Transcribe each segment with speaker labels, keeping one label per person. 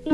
Speaker 1: आप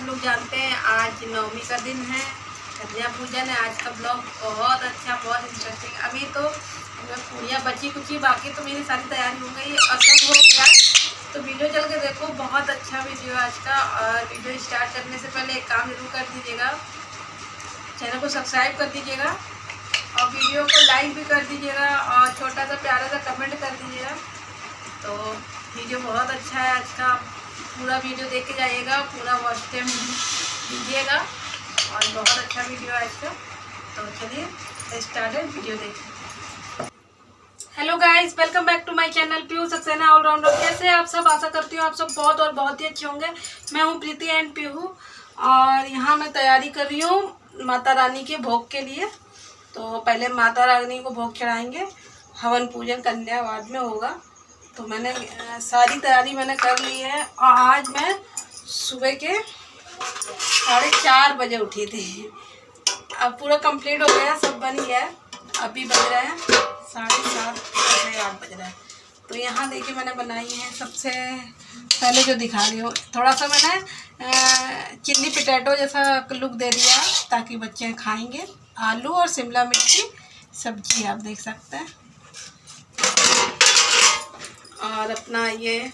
Speaker 1: लोग जानते हैं आज नवमी का दिन है, कन्या पूजन है। आज का ब्लॉग बहुत अच्छा, बहुत इंटरेस्टिंग। अभी तो पूड़ियाँ बची कुची, बाकी तो मेरी सारी तैयारी हो गई और सब हो गया। तो वीडियो चल के देखो, बहुत अच्छा वीडियो आज का। और वीडियो स्टार्ट करने से पहले एक काम जरूर कर दीजिएगा, चैनल को सब्सक्राइब कर दीजिएगा और वीडियो को लाइक भी कर दीजिएगा और छोटा सा प्यारा सा कमेंट कर दीजिएगा। तो वीडियो बहुत अच्छा है आज का, पूरा वीडियो देख के जाइएगा, पूरा वॉच टाइम दीजिएगा और बहुत अच्छा वीडियो है आज का। तो चलिए स्टार्टेड वीडियो देखिए। Hello guys, welcome back to my channel Pihu Saxena allrounder. कैसे आप सब? आशा करती हूँ आप सब बहुत और बहुत ही अच्छे होंगे। मैं हूँ प्रीति एंड पीहू और यहाँ मैं तैयारी कर रही हूँ माता रानी के भोग के लिए। तो पहले माता रानी को भोग चढ़ाएंगे, हवन पूजन कन्या बाद में होगा। तो मैंने सारी तैयारी मैंने कर ली है और आज मैं सुबह के 4:30 बजे उठी थी। अब पूरा कंप्लीट हो गया, सब बन गया है। अभी बज रहे हैं 7:30 से 8 बज रहा है। तो यहाँ देखिए मैंने बनाई है। सबसे पहले जो दिखा रही हूँ, थोड़ा सा मैंने चिल्ली पोटैटो जैसा लुक दे दिया ताकि बच्चे खाएंगे। आलू और शिमला मिर्च की सब्जी आप देख सकते हैं। और अपना ये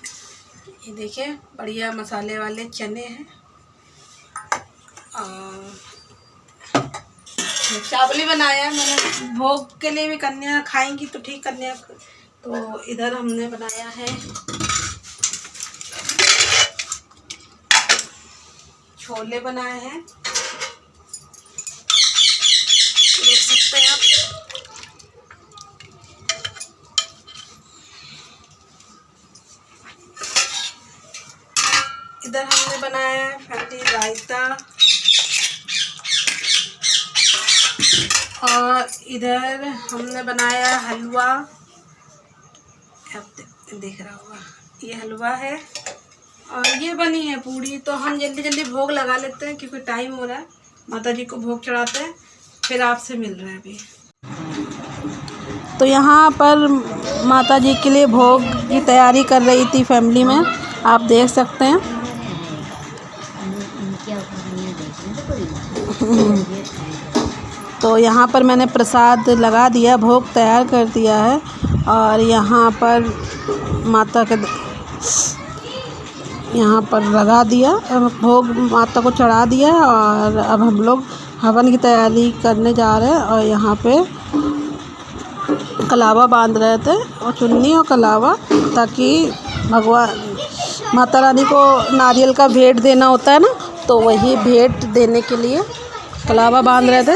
Speaker 1: देखिए बढ़िया मसाले वाले चने हैं और चावल बनाया है मैंने। भोग के लिए भी कन्या खाएंगी तो ठीक, कन्या। तो इधर हमने बनाया है छोले बनाए हैं, देख सकते हैं आप। इधर हमने बनाया है फैमिली रायता और इधर हमने बनाया हलवा। अब देख रहा होगा ये हलवा है और ये बनी है पूड़ी। तो हम जल्दी जल्दी भोग लगा लेते हैं क्योंकि टाइम हो रहा है। माता जी को भोग चढ़ाते हैं, फिर आपसे मिल रहे हैं अभी। तो यहाँ पर माता जी के लिए भोग की तैयारी कर रही थी फैमिली में, आप देख सकते हैं। तो यहाँ पर मैंने प्रसाद लगा दिया, भोग तैयार कर दिया है और यहाँ पर माता के यहाँ पर लगा दिया, भोग माता को चढ़ा दिया। और अब हम लोग हवन की तैयारी करने जा रहे हैं। और यहाँ पे कलावा बांध रहे थे और चुन्नी और कलावा, ताकि भगवान माता रानी को नारियल का भेंट देना होता है ना, तो वही भेंट देने के लिए कलावा बांध रहे थे।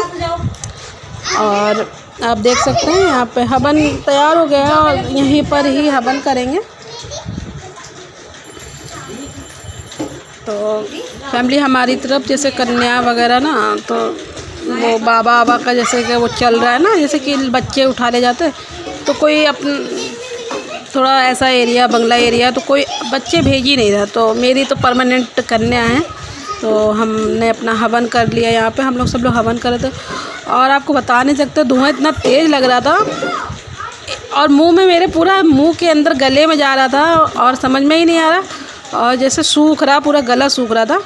Speaker 1: और आप देख सकते हैं यहाँ पे हवन तैयार हो गया और यहीं पर ही हवन करेंगे। तो फैमिली हमारी तरफ जैसे कन्या वगैरह ना, तो वो बाबा का जैसे कि वो चल रहा है ना, जैसे कि बच्चे उठा ले जाते, तो कोई थोड़ा ऐसा एरिया, बंगला एरिया, तो कोई बच्चे भेज ही नहीं रहा। तो मेरी तो परमानेंट कन्या है, तो हमने अपना हवन कर लिया। यहाँ पे हम लोग सब लोग हवन कर रहे थे और आपको बता नहीं सकते, धुआं इतना तेज़ लग रहा था और मुंह में मेरे, पूरा मुंह के अंदर गले में जा रहा था और समझ में ही नहीं आ रहा। और जैसे सूख रहा, पूरा गला सूख रहा था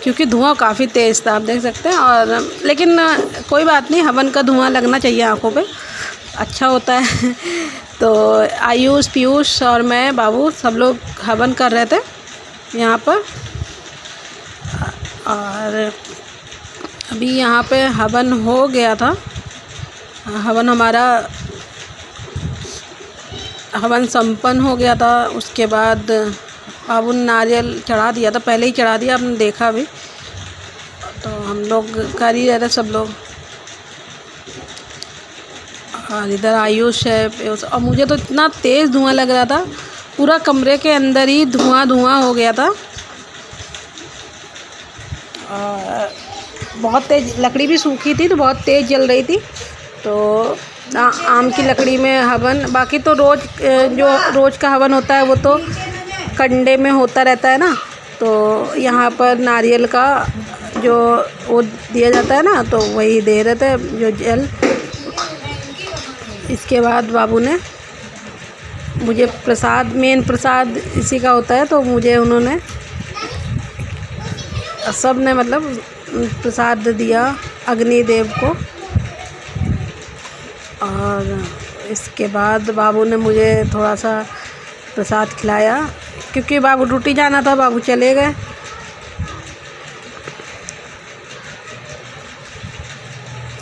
Speaker 1: क्योंकि धुआं काफ़ी तेज़ था, आप देख सकते हैं। और लेकिन कोई बात नहीं, हवन का धुआं लगना चाहिए आँखों पे, अच्छा होता है। तो आयुष, पीयूष और मैं, बाबू, सब लोग हवन कर रहे थे यहाँ पर। और अभी यहाँ पे हवन हो गया था। हवन हमारा हवन संपन्न हो गया था। उसके बाद बाबू ने नारियल चढ़ा दिया था, पहले ही चढ़ा दिया, आपने देखा भी। तो हम लोग कर ही रहे थे सब लोग। और इधर आयुष है, और मुझे तो इतना तेज़ धुआं लग रहा था, पूरा कमरे के अंदर ही धुआं धुआं हो गया था। और बहुत तेज़ लकड़ी भी सूखी थी तो बहुत तेज़ जल रही थी। तो आम की लकड़ी में हवन, बाकी तो जो रोज़ का हवन होता है वो तो कंडे में होता रहता है ना। तो यहाँ पर नारियल का जो वो दिया जाता है ना, तो वही दे रहे थे जो जल। इसके बाद बाबू ने मुझे प्रसाद, मेन प्रसाद इसी का होता है, तो मुझे उन्होंने सब ने मतलब प्रसाद दिया अग्निदेव को। और इसके बाद बाबू ने मुझे थोड़ा सा प्रसाद खिलाया, क्योंकि बाबू ड्यूटी जाना था, बाबू चले गए।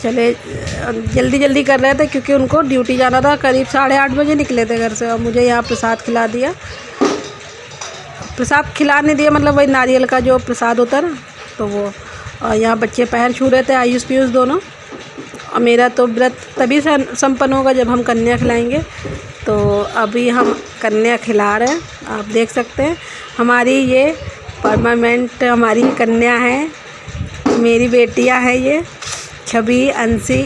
Speaker 1: जल्दी जल्दी कर रहे थे क्योंकि उनको ड्यूटी जाना था। करीब 8:30 बजे निकले थे घर से, और मुझे यहाँ प्रसाद खिला दिया। प्रसाद खिला नहीं दिया, मतलब वही नारियल का जो प्रसाद होता है ना, तो वो। और यहाँ बच्चे पैर छू रहे थे, आयुष पीयूष दोनों। और मेरा तो व्रत तभी संपन्न होगा जब हम कन्या खिलाएंगे। तो अभी हम कन्या खिला रहे हैं, आप देख सकते हैं। हमारी ये परमानेंट हमारी कन्या है, मेरी बेटियां हैं ये छवि, अंशी,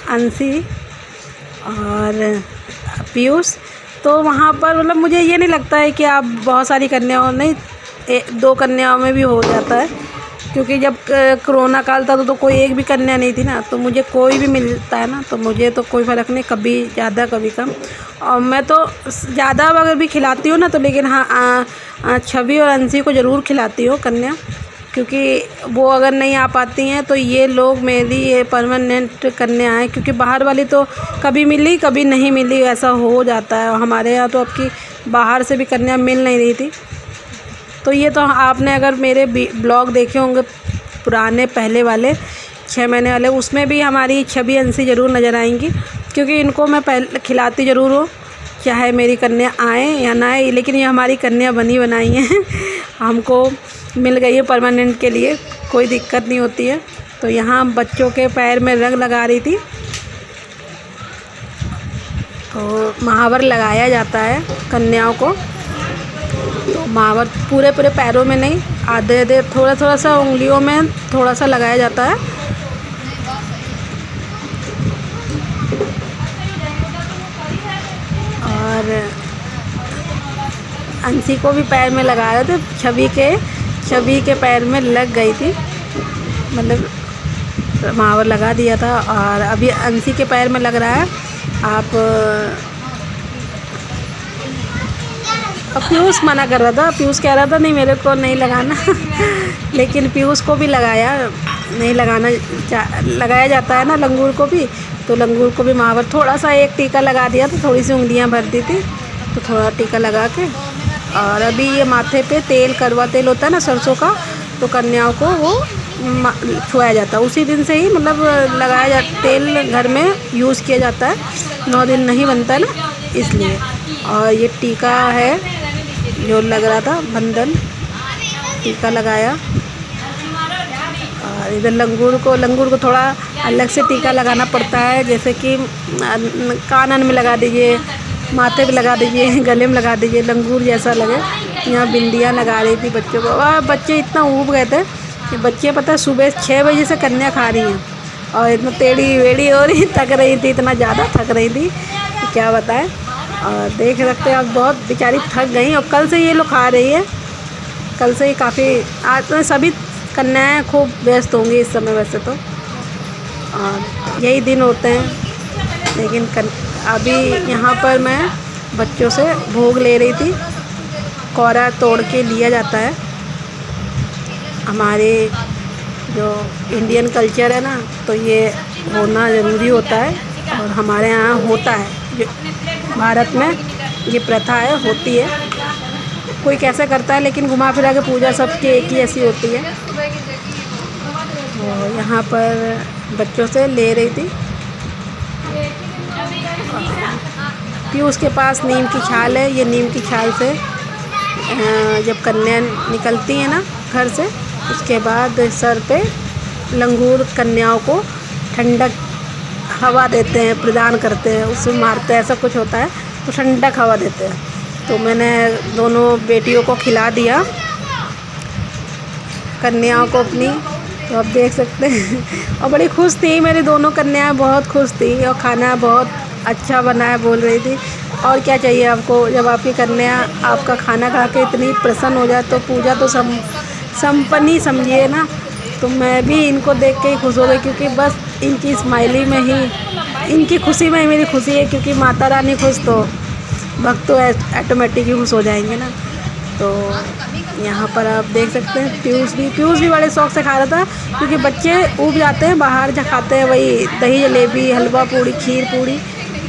Speaker 1: अंशी और पीयूष। तो वहाँ पर मतलब मुझे ये नहीं लगता है कि आप बहुत सारी कन्याओं, नहीं 2 कन्याओं में भी हो जाता है, क्योंकि जब कोरोना काल था तो कोई एक भी कन्या नहीं थी ना। तो मुझे कोई भी मिलता है ना, तो मुझे तो कोई फ़र्क नहीं, कभी ज़्यादा कभी कम। और मैं तो ज़्यादा अगर भी खिलाती हूँ ना, तो लेकिन हाँ छवि और अंशी को ज़रूर खिलाती हूँ कन्या, क्योंकि वो अगर नहीं आ पाती हैं तो ये लोग मेरी ये परमानेंट कन्या है। क्योंकि बाहर वाली तो कभी मिली कभी नहीं मिली, ऐसा हो जाता है। हमारे यहाँ तो आपकी बाहर से भी कन्या मिल नहीं रही थी। तो ये तो आपने अगर मेरे ब्लॉग देखे होंगे पुराने, पहले वाले 6 महीने वाले, उसमें भी हमारी छवि अंशी ज़रूर नज़र आएंगी, क्योंकि इनको मैं पहले खिलाती ज़रूर हूँ, चाहे मेरी कन्या आए या ना आए। लेकिन ये हमारी कन्या बनी बनाई हैं हमको मिल गई है परमानेंट के लिए, कोई दिक्कत नहीं होती है। तो यहाँ बच्चों के पैर में रंग लगा रही थी। तो महावर लगाया जाता है कन्याओं को, तो महावर पूरे पैरों में नहीं, आधे थोड़ा सा उंगलियों में थोड़ा सा लगाया जाता है। और अंशी को भी पैर में लगा रहे थे, छवि के पैर में लग गई थी, मतलब महावर लगा दिया था। और अभी अंशी के पैर में लग रहा है। पीयूष मना कर रहा था, पीयूष कह रहा था नहीं मेरे को नहीं लगाना लेकिन पीयूष को भी नहीं लगाया जाता है ना लंगूर को भी। तो लंगूर को भी महावर थोड़ा सा एक टीका लगा दिया, तो थोड़ी सी उंगलियां भर दी थी, तो थोड़ा टीका लगा के। और अभी ये माथे पे कड़वा तेल होता है ना सरसों का, तो कन्याओं को वो छुआया जाता है उसी दिन से ही, मतलब लगाया जाता, तेल घर में यूज़ किया जाता है, 9 दिन नहीं बनता ना, इसलिए। और ये टीका है जो लग रहा था, बंधन टीका लगाया। और इधर लंगूर को थोड़ा अलग से टीका लगाना पड़ता है, जैसे कि कानन में लगा दीजिए, माथे पे लगा दीजिए, गले में लगा दीजिए, लंगूर जैसा लगे। यहाँ बिंदियाँ लगा रही थी बच्चों को। और बच्चे इतना ऊब गए थे कि बच्चे पता है सुबह 6 बजे से कन्या खा रही हैं, और इतना टेढ़ी वेढ़ी हो रही, थक रही थी, इतना ज़्यादा थक रही थी कि क्या बताएं। और देख सकते हैं आप, बहुत बेचारी थक गई। और कल से ये लोग खा रही है, कल से ही काफ़ी, आज तो सभी कन्याएँ खूब व्यस्त होंगी इस समय वैसे तो, और यही दिन होते हैं। लेकिन अभी यहाँ पर मैं बच्चों से भोग ले रही थी, कोरा तोड़ के लिया जाता है। हमारे जो इंडियन कल्चर है ना, तो ये होना ज़रूरी होता है, और हमारे यहाँ होता है, जो भारत में ये प्रथा है, होती है। कोई कैसे करता है, लेकिन घुमा फिरा के पूजा सबकी एक ही ऐसी होती है। तो यहाँ पर बच्चों से ले रही थी। पीयूष के पास नीम की छाल है। ये नीम की छाल से जब कन्या निकलती है ना घर से, उसके बाद सर पे लंगूर कन्याओं को ठंडक हवा देते हैं, प्रदान करते हैं, उसमें मारते हैं, ऐसा कुछ होता है, तो ठंडक हवा देते हैं। तो मैंने दोनों बेटियों को खिला दिया, कन्याओं को अपनी, तो आप देख सकते हैं। और बड़ी खुश थी मेरी दोनों कन्याएं, बहुत खुश थी, और खाना बहुत अच्छा बना है बोल रही थी। और क्या चाहिए आपको, जब आपकी कन्या आपका खाना खा के इतनी प्रसन्न हो जाए तो पूजा तो संपन्न ही समझिए ना। तो मैं भी इनको देख के ही खुश हो गई, क्योंकि बस इनकी स्माइली में ही, इनकी खुशी में ही मेरी खुशी है, क्योंकि माता रानी खुश तो भक्त तो ऑटोमेटिक ही खुश हो जाएंगे ना। तो यहाँ पर आप देख सकते हैं पीयूष भी बड़े शौक़ से खा रहा था, क्योंकि बच्चे ऊब जाते हैं बाहर जहाँ खाते हैं वही दही जलेबी, हलवा पूड़ी, खीर पूड़ी।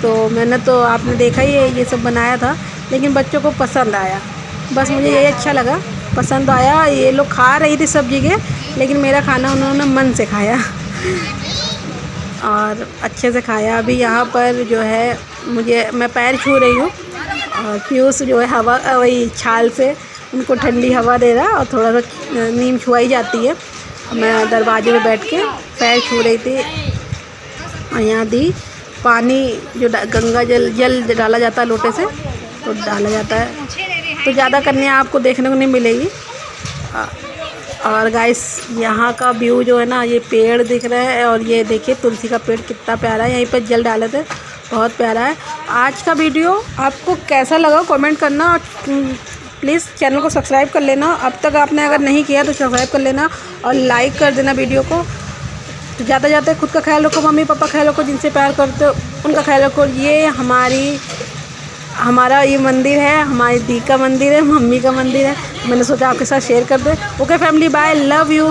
Speaker 1: तो मैंने तो आपने देखा ही है, ये सब बनाया था, लेकिन बच्चों को पसंद आया। बस मुझे ये अच्छा लगा, पसंद आया। ये लोग खा रही थी सब जगह, लेकिन मेरा खाना उन्होंने मन से खाया और अच्छे से खाया। अभी यहाँ पर जो है मैं पैर छू रही हूँ, और पीयूष जो है हवा वही छाल से उनको ठंडी हवा दे रहा है, और थोड़ा सा नीम छुआई जाती है। मैं दरवाजे में बैठ के पैर छू रही थी, और यहाँ दी पानी जो गंगा जल डाला जाता है लोटे से, तो डाला जाता है, तो ज़्यादा कन्या आपको देखने को नहीं मिलेगी। और गाइस यहाँ का व्यू जो है ना, ये पेड़ दिख रहा है, और ये देखिए तुलसी का पेड़ कितना प्यारा है, यहीं पर जल डाले थे, बहुत प्यारा है। आज का वीडियो आपको कैसा लगा कमेंट करना, और प्लीज़ चैनल को सब्सक्राइब कर लेना। अब तक आपने अगर नहीं किया तो सब्सक्राइब कर लेना और लाइक कर देना वीडियो को। तो जाते जाते खुद का ख्याल रखो, मम्मी पापा ख्याल रखो, जिनसे प्यार करते हो उनका ख्याल रखो। ये हमारा ये मंदिर है, हमारी दी का मंदिर है, मम्मी का मंदिर है। मैंने सोचा आपके साथ शेयर कर दे। Okay family, bye, love you.